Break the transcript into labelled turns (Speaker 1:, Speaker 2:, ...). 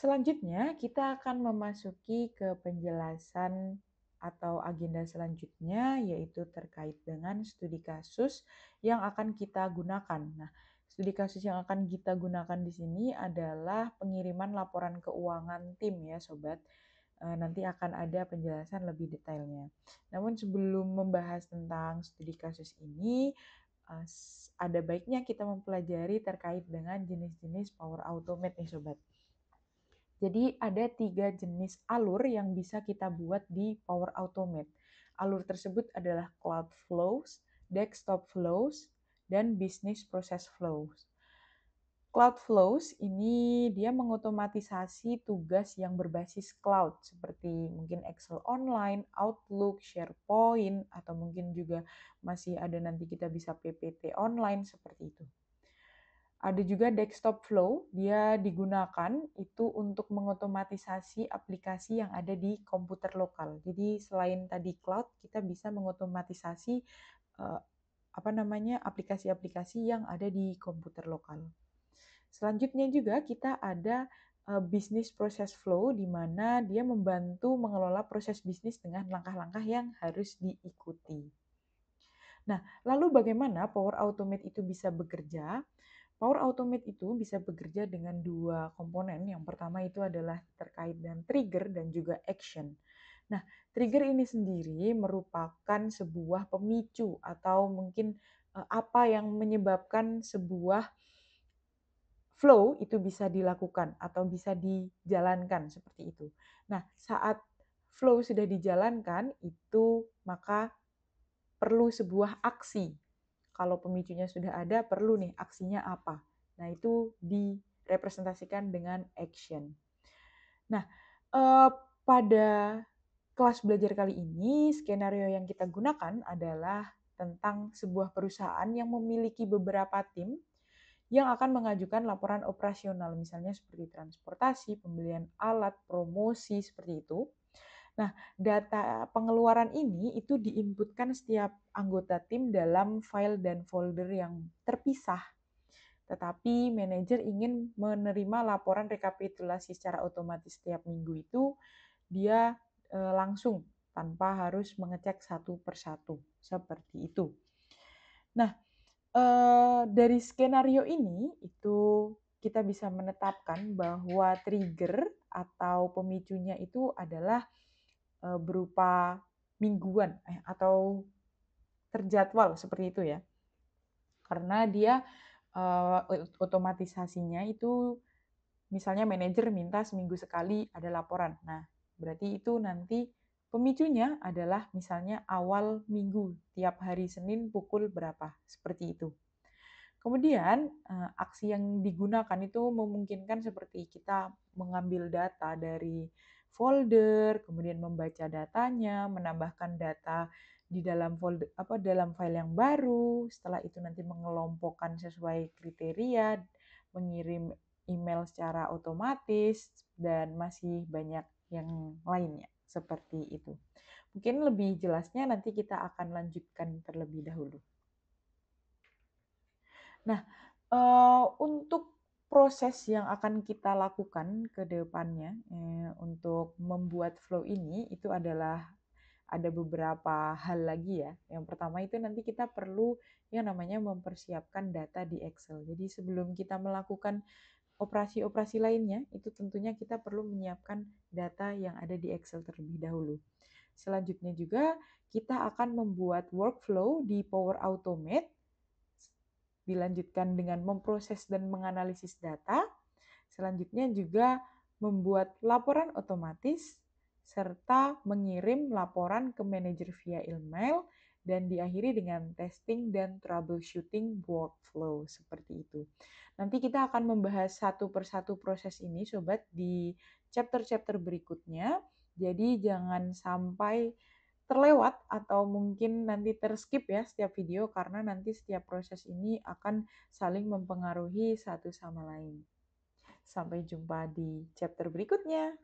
Speaker 1: Selanjutnya, kita akan memasuki ke penjelasan atau agenda selanjutnya, yaitu terkait dengan studi kasus yang akan kita gunakan. Nah, studi kasus yang akan kita gunakan di sini adalah pengiriman laporan keuangan tim ya, Sobat. Nanti akan ada penjelasan lebih detailnya. Namun sebelum membahas tentang studi kasus ini, ada baiknya kita mempelajari terkait dengan jenis-jenis Power Automate nih, Sobat. Jadi ada 3 jenis alur yang bisa kita buat di Power Automate. Alur tersebut adalah Cloud Flows, Desktop Flows, dan Business Process Flows. Cloud Flows ini dia mengotomatisasi tugas yang berbasis cloud seperti mungkin Excel online, Outlook, SharePoint, atau mungkin juga masih ada nanti kita bisa PPT online seperti itu. Ada juga desktop flow, dia digunakan itu untuk mengotomatisasi aplikasi yang ada di komputer lokal. Jadi selain tadi cloud, kita bisa mengotomatisasi aplikasi-aplikasi yang ada di komputer lokal. Selanjutnya juga kita ada business process flow, di mana dia membantu mengelola proses bisnis dengan langkah-langkah yang harus diikuti. Nah, lalu bagaimana Power Automate itu bisa bekerja? Power Automate itu bisa bekerja dengan 2 komponen. Yang pertama itu adalah terkait dengan trigger dan juga action. Nah, trigger ini sendiri merupakan sebuah pemicu atau mungkin apa yang menyebabkan sebuah flow itu bisa dilakukan atau bisa dijalankan seperti itu. Nah, saat flow sudah dijalankan itu maka perlu sebuah aksi. Kalau pemicunya sudah ada, perlu nih aksinya apa. Nah, itu direpresentasikan dengan action. Nah, pada kelas belajar kali ini, skenario yang kita gunakan adalah tentang sebuah perusahaan yang memiliki beberapa tim yang akan mengajukan laporan operasional, misalnya seperti transportasi, pembelian alat, promosi, seperti itu. Nah, data pengeluaran ini itu diinputkan setiap anggota tim dalam file dan folder yang terpisah. Tetapi manajer ingin menerima laporan rekapitulasi secara otomatis setiap minggu itu, dia langsung tanpa harus mengecek satu persatu. Seperti itu. Nah, dari skenario ini itu kita bisa menetapkan bahwa trigger atau pemicunya itu adalah berupa mingguan atau terjadwal seperti itu ya. Karena dia otomatisasinya itu misalnya manajer minta seminggu sekali ada laporan. Nah, berarti itu nanti pemicunya adalah misalnya awal minggu, tiap hari Senin pukul berapa, seperti itu. Kemudian, aksi yang digunakan itu memungkinkan seperti kita mengambil data dari folder, kemudian membaca datanya, menambahkan data di dalam folder dalam file yang baru, setelah itu nanti mengelompokkan sesuai kriteria, mengirim email secara otomatis, dan masih banyak yang lainnya, seperti itu. Mungkin lebih jelasnya nanti kita akan lanjutkan terlebih dahulu. Nah, untuk proses yang akan kita lakukan ke depannya, untuk membuat flow ini, itu adalah ada beberapa hal lagi ya. Yang pertama itu nanti kita perlu yang namanya mempersiapkan data di Excel. Jadi sebelum kita melakukan operasi-operasi lainnya, itu tentunya kita perlu menyiapkan data yang ada di Excel terlebih dahulu. Selanjutnya juga kita akan membuat workflow di Power Automate, dilanjutkan dengan memproses dan menganalisis data. Selanjutnya juga membuat laporan otomatis, serta mengirim laporan ke manajer via email, dan diakhiri dengan testing dan troubleshooting workflow, seperti itu. Nanti kita akan membahas satu persatu proses ini, Sobat, di chapter-chapter berikutnya. Jadi jangan sampai terlewat atau mungkin nanti terskip ya setiap video karena nanti setiap proses ini akan saling mempengaruhi satu sama lain. Sampai jumpa di chapter berikutnya.